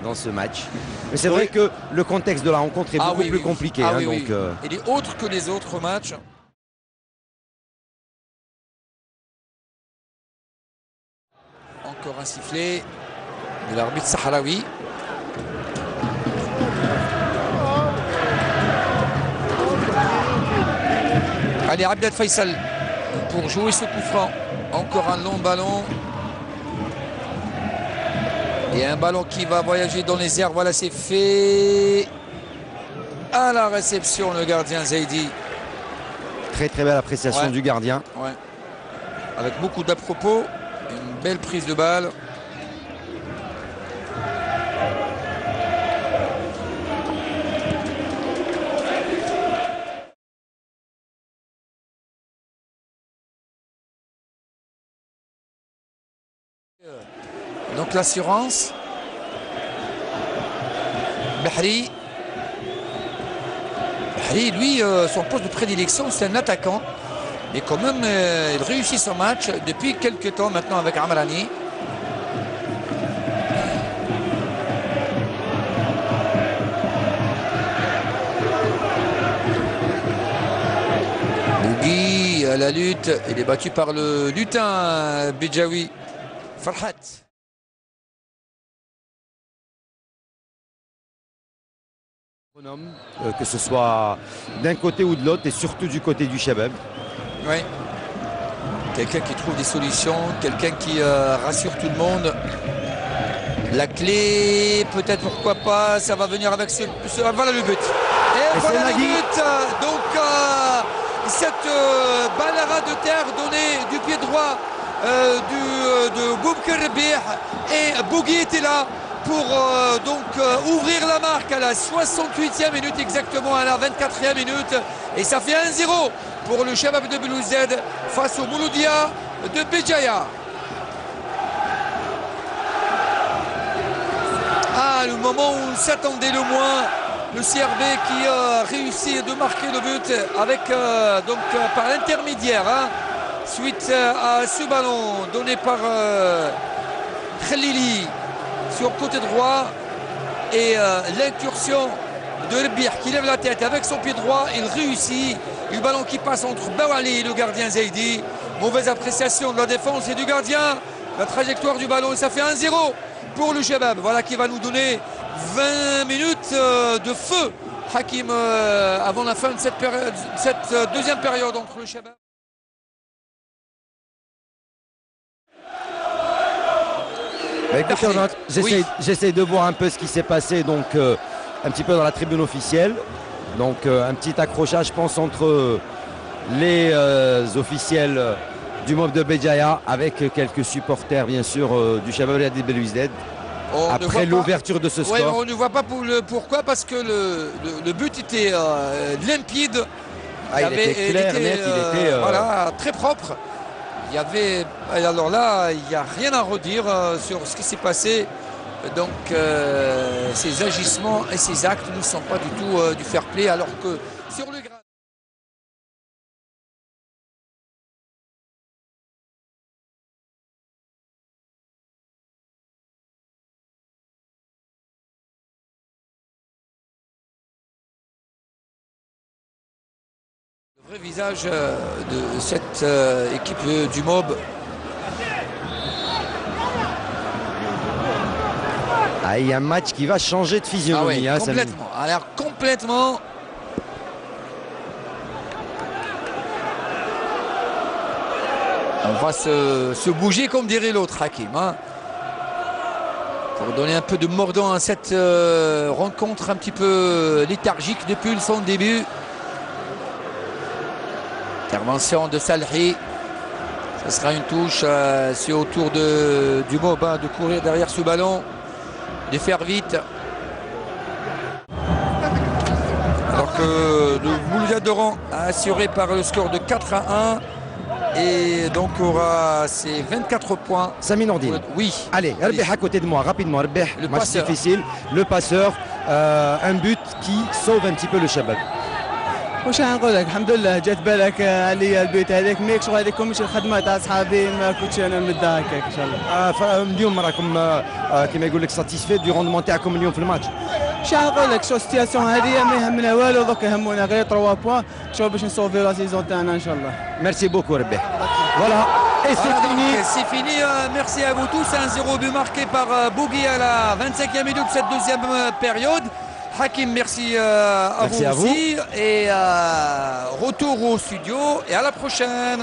dans ce match. Mais c'est vrai que le contexte de la rencontre est beaucoup plus compliqué. Ah, hein, oui, donc, Il est autre que les autres matchs. Encore un sifflet de l'arbitre Sahraoui. Allez, Abdel Faisal pour jouer ce coup franc. Encore un long ballon. Et un ballon qui va voyager dans les airs. Voilà, c'est fait. À la réception, le gardien Zaidi. Très très belle appréciation du gardien. Ouais. Avec beaucoup d'à-propos. Une belle prise de balle. Donc l'assurance. Bahri. Bahri, lui, son poste de prédilection, c'est un attaquant. Mais quand même, il réussit son match depuis quelques temps maintenant avec Amrani. Bougui à la lutte. Il est battu par le lutin Bedjaoui. Farhat. Que ce soit d'un côté ou de l'autre, et surtout du côté du Chabab. Oui. Quelqu'un qui trouve des solutions, quelqu'un qui rassure tout le monde. La clé, peut-être, pourquoi pas, ça va venir avec ce voilà le but. Et voilà le but. Donc, cette balle à ras de terre donnée du pied droit de Boubker Rebih, et Bougui était là pour ouvrir la marque à la 68e minute exactement, à la 24e minute, et ça fait 1-0 pour le Chabab de Belouzed face au Mouloudia de Béjaïa. Ah, le moment où on s'attendait le moins, le CRB qui a réussi de marquer le but avec par l'intermédiaire, hein, suite à ce ballon donné par Khalili sur le côté droit, et l'incursion de Rebih qui lève la tête avec son pied droit. Il réussit, le ballon qui passe entre Bawali et le gardien Zaidi. Mauvaise appréciation de la défense et du gardien. La trajectoire du ballon, et ça fait 1-0 pour le Chabab. Voilà qui va nous donner 20 minutes de feu, Hakim, avant la fin de cette deuxième période entre le Chabab. Bah, écoutez, j'essaie de voir un peu ce qui s'est passé, donc un petit peu dans la tribune officielle. Donc un petit accrochage, je pense, entre les officiels du MOB de Béjaïa avec quelques supporters, bien sûr, du Chabab de Belouzed. Après l'ouverture de ce score. Ouais, on ne voit pas pourquoi, parce que le but était limpide. Il était clair, net, il était voilà, très propre. Il y avait, alors là, il n'y a rien à redire sur ce qui s'est passé. Donc ces agissements et ces actes ne sont pas du tout du fair play, alors que sur le grade. Le vrai visage de cette équipe du MOB. Ah, il y a un match qui va changer de physionomie. Ah ouais, complètement. Alors complètement. On va se bouger, comme dirait l'autre, Hakim, hein, pour donner un peu de mordant à cette rencontre un petit peu léthargique depuis son début. Intervention de Salhi. Ce sera une touche. C'est au tour du MOB, hein, de courir derrière ce ballon, de faire vite. Alors que le Mouloudia d'Oran a assuré par le score de 4-1. Et donc aura ses 24 points. Sami Nordine. Oui. Allez, Rebih à côté de moi, rapidement. Rebih, le match passeur. difficile. Le passeur, un but qui sauve un petit peu le Chabab. واش نقول لك الحمد لله جات بالك عليا البيت هذاك ميك شغل هذيك مش الخدمه تاع صحابي ما كنتش انا نمدها هكاك ان شاء الله. اليوم راكم كما يقول لك ساتيسفي دو روندمون تاعكم اليوم في الماتش. شو نقول لك شو السيتياسيون هذه ما يهمنا والو دوك يهمونا غير 3 بوان شو باش نصوفي لا سيزون تاعنا ان شاء الله. Merci beaucoup Rebbe. Voilà. Et c'est fini. C'est fini. Merci à vous tous. 1-0 but marqué par Bougui à la 25e minute de cette deuxième période. Hakim, merci à vous aussi. Et retour au studio et à la prochaine.